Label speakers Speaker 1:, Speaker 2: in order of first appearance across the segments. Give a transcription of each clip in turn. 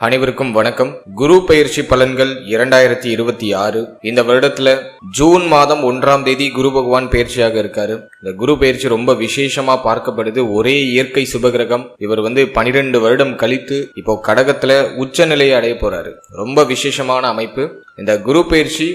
Speaker 1: அனைவருக்கும் வணக்கம். குரு பெயர்ச்சி பலன்கள் 2026. இந்த வருடத்துல ஜூன் மாதம் 1ஆம் தேதி குரு பகவான் பெயர்ச்சியாக இருக்காரு. இந்த குரு பெயர்ச்சி ரொம்ப விசேஷமா பார்க்கப்படுது. ஒரே இயற்கை சுபகிரகம். இவர் 12 வருடம் கழித்து இப்போ கடகத்துல உச்ச நிலையை அடைய போறாரு. ரொம்ப விசேஷமான அமைப்பு. இந்த குரு பெயர்ச்சி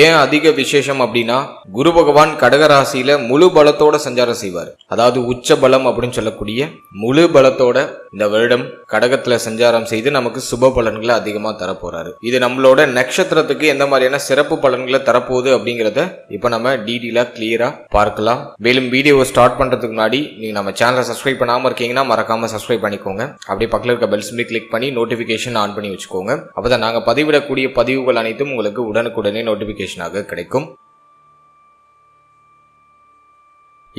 Speaker 1: ஏன் அதிக விசேஷம் அப்படின்னா, குரு பகவான் கடகராசியில முழு பலத்தோட சஞ்சாரம் செய்வார். அதாவது உச்ச பலம் அப்படின்னு சொல்லக்கூடிய முழு பலத்தோட இந்த வருடம் கடகத்துல சஞ்சாரம் செய்து நமக்கு சுப பலன்களை அதிகமா தரப்போறாரு. இது நம்மளோட நட்சத்திரத்துக்கு எந்த மாதிரியான சிறப்பு பலன்களை தரப்போகுது அப்படிங்கறத இப்ப நம்ம டீடெயிலா கிளியரா பார்க்கலாம். மேலும் வீடியோவை ஸ்டார்ட் பண்றதுக்கு முன்னாடி நீங்க நம்ம சேனலை சப்ஸ்கிரைப் பண்ணாம இருக்கீங்கன்னா மறக்காம சப்ஸ்கிரைப் பண்ணிக்கோங்க. அப்படியே பக்கத்துல இருக்க பெல் சிம்பலை கிளிக் பண்ணி நோட்டிபிகேஷன் ஆன் பண்ணி வச்சுக்கோங்க. அப்பதான் நாங்க பதிவிடக்கூடிய பதிவுகள் அனைத்தும் உங்களுக்கு உடனுக்குடனே நோட்டிபிகேஷனாக கிடைக்கும்.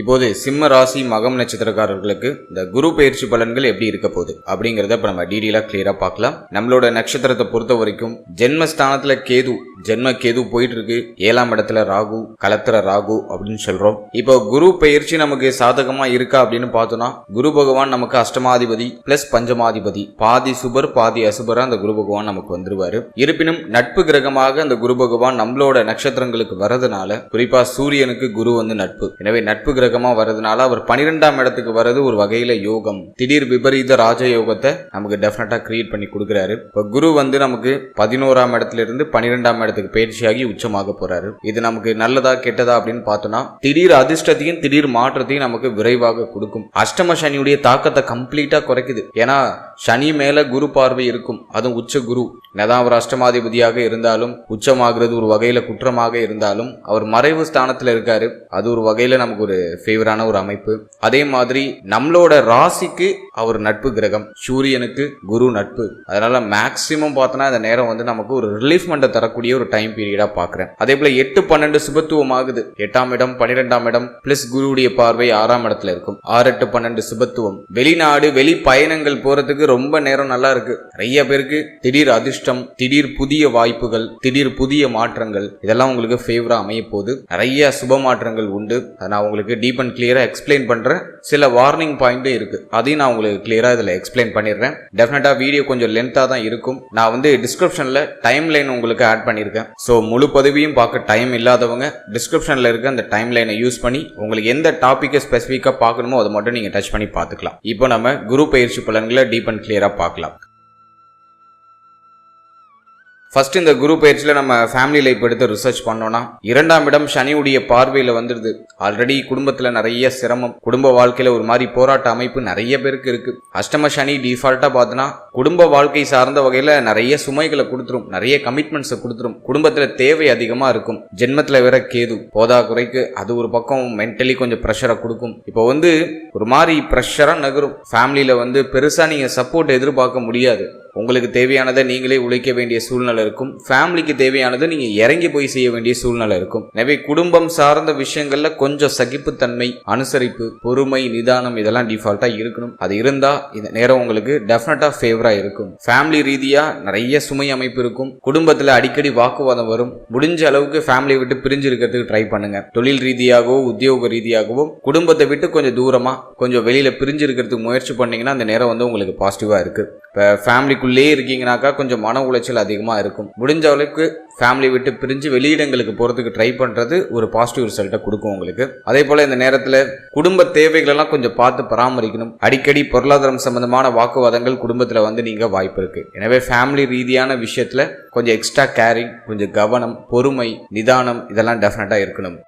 Speaker 1: இப்போது சிம்ம ராசி மகம் நட்சத்திரக்காரர்களுக்கு இந்த குரு பெயர்ச்சி பலன்கள் எப்படி இருக்க போகுது அப்படிங்கறத இப்ப நம்ம டீடெயிலா கிளியரா பார்க்கலாம். நம்மளோட நட்சத்திரத்தை பொறுத்த வரைக்கும் ஜென்மஸ்தானத்துல கேது, ஜென்ம கேது போயிட்டு இருக்கு. 7ஆம் இடத்துல ராகு, கலத்திர ராகு அப்படின்னு சொல்றோம். இப்போ குரு பெயர்ச்சி நமக்கு சாதகமா இருக்கா அப்படின்னு பார்த்தோம்னா, குரு பகவான் நமக்கு அஷ்டமாதிபதி பிளஸ் பஞ்சமாதிபதி, பாதி சுபர் பாதி அசுபரா அந்த குரு பகவான் நமக்கு வந்துருவாரு. இருப்பினும் நட்பு கிரகமாக அந்த குரு பகவான் நம்மளோட நட்சத்திரங்களுக்கு வரதுனால, குறிப்பா சூரியனுக்கு குரு நட்பு, எனவே நட்பு கிரகமா வரதுனால அவர் 12ஆம் இடத்துக்கு வர்றது ஒரு வகையில யோகம். திடீர் விபரீத ராஜ யோகத்தை நமக்கு டெஃபினட்டா கிரியேட் பண்ணி கொடுக்கிறாரு. இப்ப குரு நமக்கு 11ஆம் இடத்துல இருந்து 12ஆம் இடத்துக்கு பயிற்சியாகி உச்சமாக போறாரு. இது நமக்கு நல்லதா கெட்டதா அப்படின்னு பார்த்தோம்னா, திடீர் அதிர்ஷ்டத்தையும் திடீர் மாற்றத்தையும் நமக்கு விரைவாக கொடுக்கும். அஷ்டம சனியுடைய தாக்கத்தை கம்ப்ளீட்டா குறைக்குது. ஏன்னா சனி மேல குரு பார்வை இருக்கும். அதுவும் உச்ச குரு. என்னதான் அவர் அஷ்டமாதிபதியாக இருந்தாலும், உச்சமாகிறது ஒரு வகையில குற்றமாக இருந்தாலும், அவர் மறைவு ஸ்தானத்துல இருக்காரு. அது ஒரு வகையில நமக்கு ஒரு ஃபேவரான ஒரு அமைப்பு. அதே மாதிரி நம்மளோட ராசிக்கு அவர் நட்பு கிரகம். சூரியனுக்கு குரு நட்பு. அதனால மேக்சிமம் பார்த்தோன்னா இந்த நேரம் நமக்கு ஒரு ரிலீஃப்மெண்ட் தரக்கூடிய ஒரு டைம் பீரியடா பாக்குறேன். அதே போல 8-12 சுபத்துவம் ஆகுது. 8ஆம் இடம் 12ஆம் இடம் பிளஸ் குருவுடைய பார்வை 6ஆம் இடத்துல இருக்கும். 6-8-12 சுபத்துவம். வெளிநாடு வெளி பயணங்கள் போறதுக்கு ரொம்ப நேரம் நல்லா இருக்கு. நிறைய பேருக்கு திடீர் அதிர்ஷ்டம், திடீர் புதிய வாய்ப்புகள், திடீர் புதிய மாற்றங்கள், இதெல்லாம் உங்களுக்கு ஃபேவரா அமைய போகுது. நிறைய சுப மாற்றங்கள் உண்டு. நான் உங்களுக்கு டீப் அண்ட் கிளியரா எக்ஸ்பிளைன் பண்றேன். சில வார்னிங் பாயிண்டும் இருக்கு. அதையும் நான் உங்களுக்கு கிளியரா இதுல எக்ஸ்பிளைன் பண்ணிடுறேன். டெஃபினட்டா வீடியோ கொஞ்சம் லென்த்தா தான் இருக்கும். நான் டிஸ்கிரிப்ஷன்ல டைம் லைன் உங்களுக்கு ஆட் பண்ணிருக்கேன். சோ முழு பதிவையும் பார்க்க டைம் இல்லாதவங்க டிஸ்கிரிப்ஷன்ல இருக்க அந்த டைம் லைனை யூஸ் பண்ணி உங்களுக்கு எந்த டாபிக்கை ஸ்பெசிஃபிக்கா பார்க்கணுமோ அதை மட்டும் நீங்க டச் பண்ணி பார்த்துக்கலாம். இப்போ நம்ம குரு பெயர்ச்சி பலன்களை டீப் அண்ட் கிளியரா பார்க்கலாம். ஃபர்ஸ்ட் இந்த குரு பயிற்சியில நம்ம ஃபேமிலி லைஃப் எடுத்து ரிசர்ச் பண்ணோம்னா, 2ஆம் இடம் சனியுடைய பார்வையில வந்துருது. ஆல்ரெடி குடும்பத்துல நிறைய சிரமம், குடும்ப வாழ்க்கையில ஒரு மாதிரி போராட்ட அமைப்பு நிறைய பேருக்கு இருக்கு. அஷ்டம சனி டிஃபால்ட்டா பார்த்தோன்னா குடும்ப வாழ்க்கை சார்ந்த வகையில நிறைய சுமைகளை கொடுத்துரும், நிறைய கமிட்மெண்ட்ஸை கொடுத்துரும். குடும்பத்துல தேவை அதிகமா இருக்கும். ஜென்மத்துல வேற கேது போதா குறைக்கு அது ஒரு பக்கம் மென்டலி கொஞ்சம் ப்ரெஷரை கொடுக்கும். இப்போ ஒரு மாதிரி ப்ரெஷரா நகரும். ஃபேமிலியில பெருசா நீங்க சப்போர்ட் எதிர்பார்க்க முடியாது. உங்களுக்கு தேவையானதை நீங்களே உழைக்க வேண்டிய சூழ்நிலை இருக்கும். ஃபேமிலிக்கு தேவையானதை நீங்க இறங்கி போய் செய்ய வேண்டிய சூழ்நிலை இருக்கும். எனவே குடும்பம் சார்ந்த விஷயங்கள்ல கொஞ்சம் சகிப்புத்தன்மை, அனுசரிப்பு, பொறுமை, நிதானம் இதெல்லாம் டிஃபால்ட்டா இருக்கணும். அது இருந்தா இந்த நேரம் உங்களுக்கு டெஃபினட்டா ஃபேவரா இருக்கும். ஃபேமிலி ரீதியா நிறைய சுமை அமைப்பு இருக்கும். குடும்பத்துல அடிக்கடி வாக்குவாதம் வரும். முடிஞ்ச அளவுக்கு ஃபேமிலியை விட்டு பிரிஞ்சு இருக்கிறதுக்கு ட்ரை பண்ணுங்க. தொழில் ரீதியாகவோ உத்தியோக ரீதியாகவோ குடும்பத்தை விட்டு கொஞ்சம் தூரமா கொஞ்சம் வெளியில பிரிஞ்சு இருக்கிறதுக்கு முயற்சி பண்ணீங்கன்னா அந்த நேரம் உங்களுக்கு பாசிட்டிவா இருக்கு. இப்போ ஃபேமிலிக்குள்ளே இருக்கீங்கன்னாக்கா கொஞ்சம் மன உளைச்சல் அதிகமாக இருக்கும். முடிஞ்ச அளவுக்கு ஃபேமிலி விட்டு பிரிஞ்சு வெளியிடங்களுக்கு போகிறதுக்கு ட்ரை பண்ணுறது ஒரு பாசிட்டிவ் ரிசல்ட்டை கொடுக்கும் உங்களுக்கு. அதே போல் இந்த நேரத்தில் குடும்ப தேவைகளெல்லாம் கொஞ்சம் பார்த்து பராமரிக்கணும். அடிக்கடி பொருளாதாரம் சம்பந்தமான வாக்குவாதங்கள் குடும்பத்தில் நீங்க வாய்ப்பு இருக்கு. எனவே ஃபேமிலி ரீதியான விஷயத்தில் கொஞ்சம் எக்ஸ்ட்ரா கேரிங், கொஞ்சம் கவனம், பொறுமை, நிதானம் இதெல்லாம் டெஃபினட்டாக இருக்கணும்.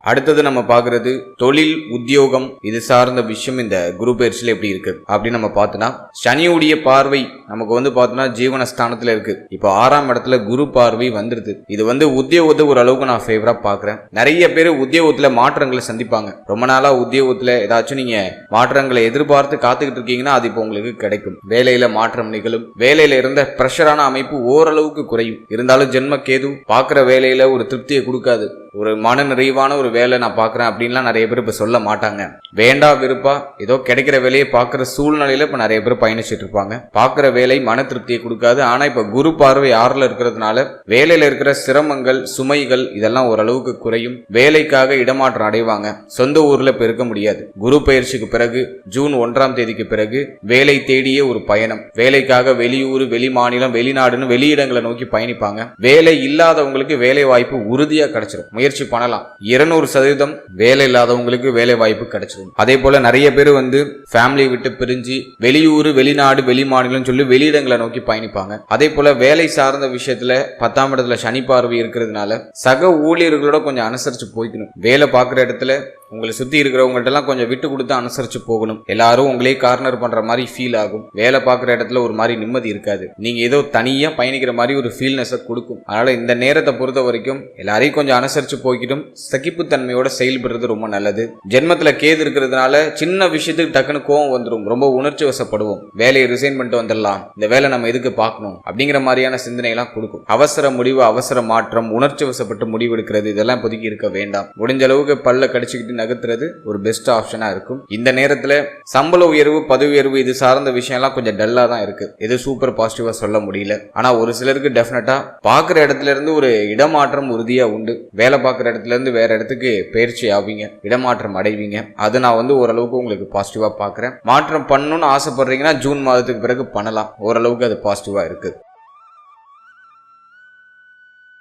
Speaker 1: அடுத்தது நம்ம பாக்குறது தொழில், உத்தியோகம் இது சார்ந்த விஷயம் இந்த குரு பெயர்ச்சியில எப்படி இருக்கு அப்படின்னு நம்ம பார்த்தோம்னா, சனியுடைய பார்வை நமக்கு பார்த்தோம்னா ஜீவனஸ்தானத்துல இருக்கு. இப்போ 6ஆம் இடத்துல குரு பார்வை வந்துருது. இது உத்தியோகத்தை ஓரளவுக்கு நான் ஃபேவரா பாக்குறேன். நிறைய பேர் உத்தியோகத்துல மாற்றங்களை சந்திப்பாங்க. ரொம்ப நாளா உத்தியோகத்துல ஏதாச்சும் நீங்க மாற்றங்களை எதிர்பார்த்து காத்துக்கிட்டு இருக்கீங்கன்னா அது இப்போ உங்களுக்கு கிடைக்கும். வேலையில மாற்றம் நிகழும். வேலையில இருந்த பிரஷரான அமைப்பு ஓரளவுக்கு குறையும். இருந்தாலும் ஜென்ம கேது பாக்குற வேலையில ஒரு திருப்தியை கொடுக்காது. ஒரு மன நிறைவான ஒரு வேலை நான் பார்க்குறேன் அப்படின்லாம் நிறைய பேர் இப்போ சொல்ல மாட்டாங்க. வேண்டா விருப்பா ஏதோ கிடைக்கிற வேலையை பார்க்குற சூழ்நிலையில இப்போ நிறைய பேர் பயணிச்சுட்டு இருப்பாங்க. பார்க்குற வேலை மன திருப்தியை கொடுக்காது. ஆனால் இப்போ குரு பார்வை 6ல் இருக்கிறதுனால வேலையில் இருக்கிற சிரமங்கள் சுமைகள் இதெல்லாம் ஓரளவுக்கு குறையும். வேலைக்காக இடமாற்றம் அடைவாங்க. சொந்த ஊர்ல இப்போ இருக்க முடியாது. குரு பயிற்சிக்கு பிறகு ஜூன் 1ஆம் தேதிக்கு பிறகு வேலை தேடிய ஒரு பயணம். வேலைக்காக வெளியூர் வெளி மாநிலம் வெளிநாடுன்னு வெளியிடங்களை நோக்கி பயணிப்பாங்க. வேலை இல்லாதவங்களுக்கு வேலை வாய்ப்பு உறுதியா கிடைச்சிடும். முயற்சி பண்ணலாம். 200% வேலை இல்லாதவங்களுக்கு வேலை வாய்ப்பு கிடைச்சிடும். அதே போல நிறைய பேர் ஃபேமிலி விட்டு பிரிஞ்சு வெளியூர் வெளிநாடு வெளி மாநிலம் சொல்லி வெளியிடங்களை நோக்கி பயணிப்பாங்க. அதே போல வேலை சார்ந்த விஷயத்துல 10ஆம் இடத்துல சனி பார்வை இருக்கிறதுனால சக ஊழியர்களோட கொஞ்சம் அனுசரிச்சு போய்க்கணும். வேலை பார்க்குற இடத்துல உங்களை சுத்தி இருக்கிறவங்கள்ட்ட எல்லாம் கொஞ்சம் விட்டு கொடுத்து அனுசரிச்சு போகணும். எல்லாரும் உங்களே கார்னர் பண்ற மாதிரி ஃபீல் ஆகும். வேலை பார்க்குற இடத்துல ஒரு மாதிரி நிம்மதி இருக்காது. நீங்க ஏதோ தனியா பயணிக்கிற மாதிரி ஒரு ஃபீல்னஸை கொடுக்கும். அதனால இந்த நேரத்தை பொறுத்த வரைக்கும் எல்லாரையும் கொஞ்சம் அனுசரிச்சு போய்க்கிட்டும் சகிப்புத்தன்மையோட செயல்படுறது ரொம்ப நல்லது. ஜென்மத்துல கேது இருக்கிறதுனால சின்ன விஷயத்துக்கு டக்குன்னு கோவம் வந்துடும். ரொம்ப உணர்ச்சி வசப்படுவோம். வேலையை ரிசைன் பண்ணிட்டு வந்துடலாம், இந்த வேலை நம்ம எதுக்கு பார்க்கணும் அப்படிங்கிற மாதிரியான சிந்தனை எல்லாம் கொடுக்கும். அவசர முடிவு அவசர மாற்றம் உணர்ச்சி வசப்பட்டு முடிவு எடுக்கிறது இதெல்லாம் இப்போதைக்கு இருக்க வேண்டாம். முடிஞ்ச அளவுக்கு பல்ல கடிச்சுக்கிட்டு நகர்த்துறது ஒரு பெஸ்ட் ஆப்ஷனா இருக்கும். இந்த நேரத்துல சம்பள உயர்வு பதவி உயர்வு இது சார்ந்த விஷயம் எல்லாம் கொஞ்சம் டல்லா தான் இருக்கு. எது சூப்பர் பாசிட்டிவா சொல்ல முடியல. ஆனா ஒரு சிலருக்கு டெஃபினட்டா பாக்குற இடத்துல இருந்து ஒரு இடமாற்றம் உறுதியா உண்டு. வேலை பார்க்குற இடத்துல இருந்து வேற இடத்துக்கு பயிற்சி ஆவீங்க, இடமாற்றம் அடைவீங்க. அது நான் ஓரளவுக்கு உங்களுக்கு பாசிட்டிவா பாக்குறேன். மாற்றம் பண்ணணும்னு ஆசைப்படுறீங்கன்னா ஜூன் மாதத்துக்கு பிறகு பண்ணலாம். ஓரளவுக்கு அது பாசிட்டிவா இருக்கு.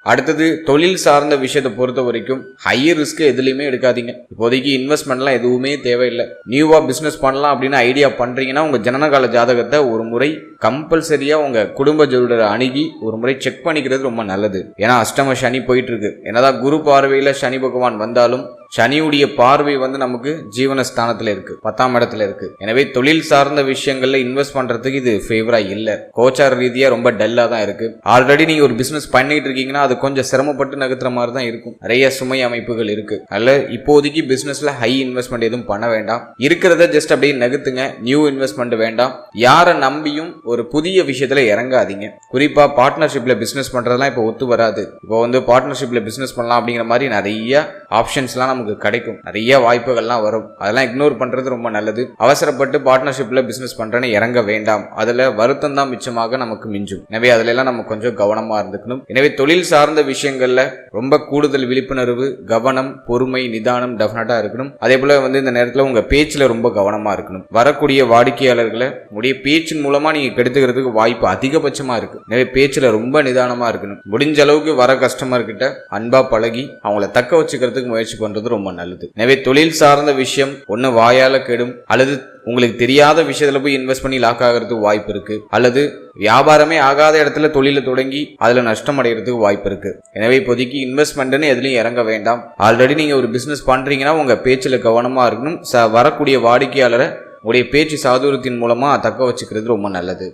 Speaker 1: அடுத்தது தொழில் சார்ந்த விஷயத்தை பொறுத்த வரைக்கும் ஹையர் ரிஸ்க் எதுலையுமே எடுக்காதீங்க. இப்போதைக்கு இன்வெஸ்ட்மெண்ட்லாம் எதுவுமே தேவையில்லை. நியூவா பிசினஸ் பண்ணலாம் அப்படின்னு ஐடியா பண்றீங்கன்னா உங்க ஜனனகால ஜாதகத்தை ஒரு முறை கம்பல்சரியா உங்க குடும்ப ஜோதிடரை அணுகி ஒரு முறை செக் பண்ணிக்கிறது ரொம்ப நல்லது. ஏன்னா அஷ்டம சனி போயிட்டு இருக்கு. என்னதான் குரு பார்வையில சனி பகவான் வந்தாலும் சனியுடைய பார்வை நமக்கு ஜீவனஸ்தானத்துல இருக்கு, 10ஆம் இடத்துல இருக்கு. எனவே தொழில் சார்ந்த விஷயங்கள்ல இன்வெஸ்ட் பண்றதுக்கு இது ஃபேவரா இல்ல. கோச்சார ரீதியா ரொம்ப டல்லா தான் இருக்கு. ஆல்ரெடி நீங்க ஒரு பிசினஸ் பண்ணிட்டு இருக்கீங்கன்னா அது கொஞ்சம் சிரமப்பட்டு நகர்த்துற மாதிரி தான் இருக்கும். நிறைய சுமை அமைப்புகள் இருக்கு. அதனால இப்போதைக்கு பிசினஸ்ல ஹை இன்வெஸ்ட்மெண்ட் எதுவும் பண்ண வேண்டாம். இருக்கிறத ஜஸ்ட் அப்படியே நகர்த்துங்க. நியூ இன்வெஸ்ட்மெண்ட் வேண்டாம். யாரை நம்பியும் ஒரு புதிய விஷயத்துல இறங்காதீங்க. குறிப்பா பார்ட்னர்ஷிப்ல பிசினஸ் பண்றதெல்லாம் இப்போ ஒத்து வராது. இப்போ பார்ட்னர்ஷிப்ல பிசினஸ் பண்ணலாம் அப்படிங்கிற மாதிரி நிறைய ஆப்ஷன்ஸ்லாம் நமக்கு கிடைக்கும். நிறைய வாய்ப்புகள்லாம் வரும். அதெல்லாம் இக்னோர் பண்றது ரொம்ப நல்லது. அவசரப்பட்டு பார்ட்னர்ஷிப்ல பிசினஸ் பண்றேன்னு இறங்க வேண்டாம். அதுல வருத்தம் தான் மிச்சமாக நமக்கு மிஞ்சும். எனவே அதுல எல்லாம் நம்ம கொஞ்சம் கவனமா இருந்துக்கணும். எனவே தொழில் சார்ந்த விஷயங்கள்ல ரொம்ப கூடுதல் விழிப்புணர்வு, கவனம், பொறுமை, நிதானம் டெஃபினட்டா இருக்கணும். அதே போல இந்த நேரத்துல உங்க பேச்சுல ரொம்ப கவனமா இருக்கணும். வரக்கூடிய வாடிக்கையாளர்களை உடைய பேச்சின் மூலமா நீங்க கெடுத்துக்கிறதுக்கு வாய்ப்பு அதிகபட்சமா இருக்கு. எனவே பேச்சுல ரொம்ப நிதானமா இருக்கணும். முடிஞ்ச அளவுக்கு வர கஸ்டமர் கிட்ட அன்பா பழகி அவங்கள தக்க வச்சுக்கிறதுக்கு முயற்சி பண்றது ரொம்ப நல்லது. எனவே தொழில் சார்ந்த விஷயம் ஒன்னு வாயால கெடும், அல்லது உங்களுக்கு தெரியாத விஷயத்துல போய் இன்வெஸ்ட் பண்ணி லாக் ஆகிறதுக்கு வாய்ப்பு இருக்கு, அல்லது வியாபாரமே ஆகாத இடத்துல தொழில தொடங்கி அதுல நஷ்டம் அடைகிறதுக்கு வாய்ப்பு இருக்கு. எனவே இப்போதைக்கு இன்வெஸ்ட்மெண்ட்னு எதுலையும் இறங்க வேண்டாம். ஆல்ரெடி நீங்க ஒரு பிசினஸ் பண்றீங்கன்னா உங்க பேச்சுல கவனமா இருக்கணும். வரக்கூடிய வாடிக்கையாளரை உடைய பேச்சு சாதுரியத்தின் மூலமா தக்க வச்சுக்கிறது ரொம்ப நல்லது.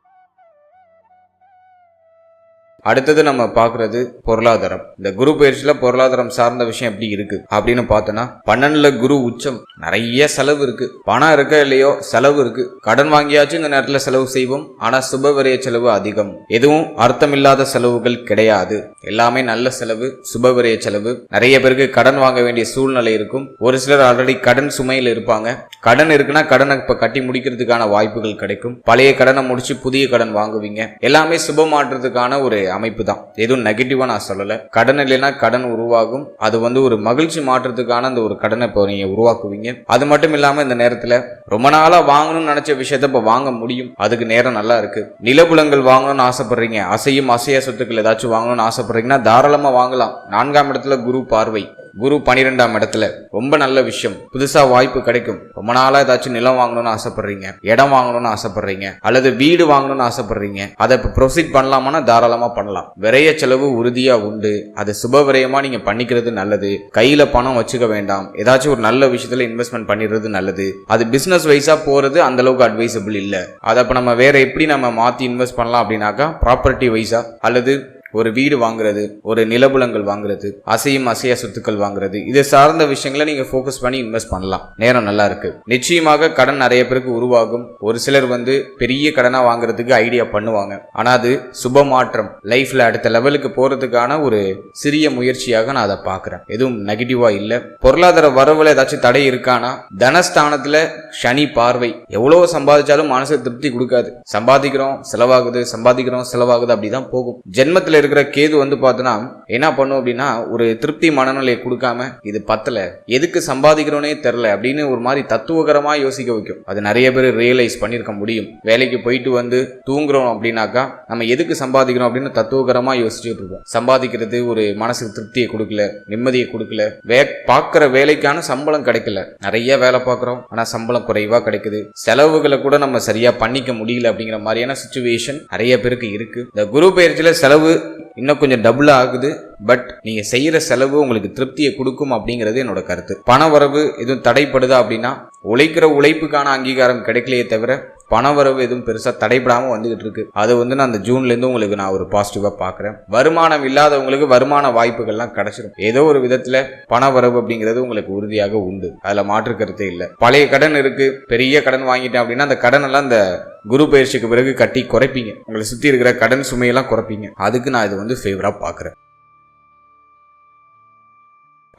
Speaker 1: அடுத்தது நம்ம பார்க்கறது பொருளாதாரம். இந்த குரு பயிற்சியில பொருளாதாரம் சார்ந்த விஷயம் எப்படி இருக்கு அப்படின்னு பார்த்தோன்னா 12ல குரு உச்சம். நிறைய செலவு இருக்கு. பணம் இருக்க இல்லையோ செலவு இருக்கு. கடன் வாங்கியாச்சும் இந்த நேரத்துல செலவு செய்வோம். ஆனா சுபவிரய செலவு அதிகம். எதுவும் அர்த்தமில்லாத செலவுகள் கிடையாது. எல்லாமே நல்ல செலவு, சுபவிரய செலவு. நிறைய பேருக்கு கடன் வாங்க வேண்டிய சூழ்நிலை இருக்கும். ஒரு சிலர் ஆல்ரெடி கடன் சுமையில் இருப்பாங்க. கடன் இருக்குன்னா கடனை இப்ப கட்டி முடிக்கிறதுக்கான வாய்ப்புகள் கிடைக்கும். பழைய கடனை முடிச்சு புதிய கடன் வாங்குவீங்க. எல்லாமே சுப மாற்றத்துக்கான ஒரு அமைப்பு தான். எதுவும் நெகட்டிவா நான் சொல்லல. கடன் இல்லைன்னா கடன் உருவாகும். அது ஒரு மகிழ்ச்சி மாற்றத்துக்கான அந்த ஒரு கடனை இப்போ நீங்க உருவாக்குவீங்க. அது மட்டும் இல்லாம இந்த நேரத்துல ரொம்ப நாளா வாங்கணும்னு நினைச்ச விஷயத்த இப்ப வாங்க முடியும். அதுக்கு நேரம் நல்லா இருக்கு. நிலபுலங்கள் வாங்கணும்னு ஆசைப்படுறீங்க, அசையும் அசையா சொத்துக்கள் ஏதாச்சும் வாங்கணும்னு ஆசைப்படுறீங்கன்னா தாராளமா வாங்கலாம். 4ஆம் இடத்துல குரு பார்வை, குரு 12ஆம் இடத்துல ரொம்ப நல்ல விஷயம். புதுசா வாய்ப்பு கிடைக்கும். ரொம்ப நாளா ஏதாச்சும் நிலம் வாங்கணும்னு ஆசைப்படுறீங்க, இடம் வாங்கணும்னு ஆசைப்படுறீங்க, அல்லது வீடு வாங்கணும்னு ஆசைப்படுறீங்க. அதை இப்ப ப்ரொசீட் பண்ணலாமா? தாராளமா பண்ணலாம். விரைய செலவு உறுதியா உண்டு. அது சுப விரயமா நீங்க பண்ணிக்கிறது நல்லது. கையில பணம் வச்சுக்க வேண்டாம். ஏதாச்சும் ஒரு நல்ல விஷயத்துல இன்வெஸ்ட்மெண்ட் பண்ணிடுறது நல்லது. அது பிசினஸ் வைஸா போறது அந்த அளவுக்கு அட்வைசபிள் இல்ல. அதை அப்ப நம்ம வேற எப்படி நம்ம மாத்தி இன்வெஸ்ட் பண்ணலாம் அப்படின்னாக்கா ப்ராப்பர்ட்டி வைஸா அல்லது ஒரு வீடு வாங்குறது, ஒரு நிலபுலங்கள் வாங்குறது, அசையும் அசையா சொத்துக்கள் வாங்குறது, இது சார்ந்த விஷயங்களை நீங்க ஃபோக்கஸ் பண்ணி இன்வெஸ்ட் பண்ணலாம். நேரம் நல்லா இருக்கு. நிச்சயமாக கடன் நிறைய பேருக்கு உருவாகும். ஒரு சிலர் பெரிய கடனா வாங்குறதுக்கு ஐடியா பண்ணுவாங்க. ஆனா அது சுப மாற்றம், லைஃப்ல அடுத்த லெவலுக்கு போறதுக்கான ஒரு சிறிய முயற்சியாக நான் அதை பார்க்கிறேன். எதுவும் நெகட்டிவா இல்ல. பொருளாதார வரவுல ஏதாச்சும் தடை இருக்கானா, தனஸ்தானத்துல சனி பார்வை. எவ்வளவு சம்பாதிச்சாலும் மனசு திருப்தி கொடுக்காது. சம்பாதிக்கிறோம் செலவாகுது, சம்பாதிக்கிறோம் செலவாகுது, அப்படிதான் போகும். ஜென்மத்துல இருக்கிற கேது பார்த்தோன்னா என்ன பண்ணும் அப்படின்னா, ஒரு திருப்தி மனநிலையை கொடுக்காம இது பத்தல, எதுக்கு சம்பாதிக்கிறோனே தெரியல அப்படின்னு ஒரு மாதிரி தத்துவகரமா யோசிக்க வைக்கும். அது நிறைய பேர் ரியலைஸ் பண்ணிருக்க முடியும். வேலைக்கு போயிட்டு தூங்குறோம் அப்படின்னாக்கா நம்ம எதுக்கு சம்பாதிக்கிறோம் அப்படின்னு தத்துவகரமா யோசிச்சுட்டு இருக்கோம். சம்பாதிக்கிறது ஒரு மனசுக்கு திருப்தியை கொடுக்கல, நிம்மதியை கொடுக்கல. பார்க்கிற வேலைக்கான சம்பளம் கிடைக்கல. நிறைய வேலை பார்க்கிறோம், ஆனா சம்பளம் குறைவா கிடைக்குது. செலவுகளை கூட நம்ம சரியா பண்ணிக்க முடியல அப்படிங்கிற மாதிரியான சிச்சுவேஷன் நிறைய பேருக்கு இருக்கு. இந்த குரு பயிற்சியில செலவு இன்னும் கொஞ்சம் டபுள் ஆகுது. பட் நீங்க செய்யற செலவு உங்களுக்கு திருப்தியை கொடுக்கும் அப்படிங்கிறது என்னோட கருத்து. பண வரவு எதுவும் தடைப்படுதா அப்படின்னா, உழைக்கிற உழைப்புக்கான அங்கீகாரம் கிடைக்கலையே தவிர பணவரவு எதுவும் பெருசா தடைபடாம வந்துகிட்டு இருக்கு. அது நான் அந்த ஜூன்ல இருந்து உங்களுக்கு நான் ஒரு பாசிட்டிவா பாக்குறேன். வருமானம் இல்லாதவங்களுக்கு வருமான வாய்ப்புகள்லாம் கிடைச்சிடும். ஏதோ ஒரு விதத்துல பணவரவு அப்படிங்கிறது உங்களுக்கு உறுதியாக உண்டு. அதுல மாற்று கருத்தே இல்லை. பழைய கடன் இருக்கு, பெரிய கடன் வாங்கிட்டேன் அப்படின்னா அந்த கடன் எல்லாம் இந்த குரு பயிற்சிக்கு பிறகு கட்டி குறைப்பீங்க. உங்களை சுத்தி இருக்கிற கடன் சுமையெல்லாம் குறைப்பீங்க. அதுக்கு நான் இது ஃபேவரா பாக்குறேன்.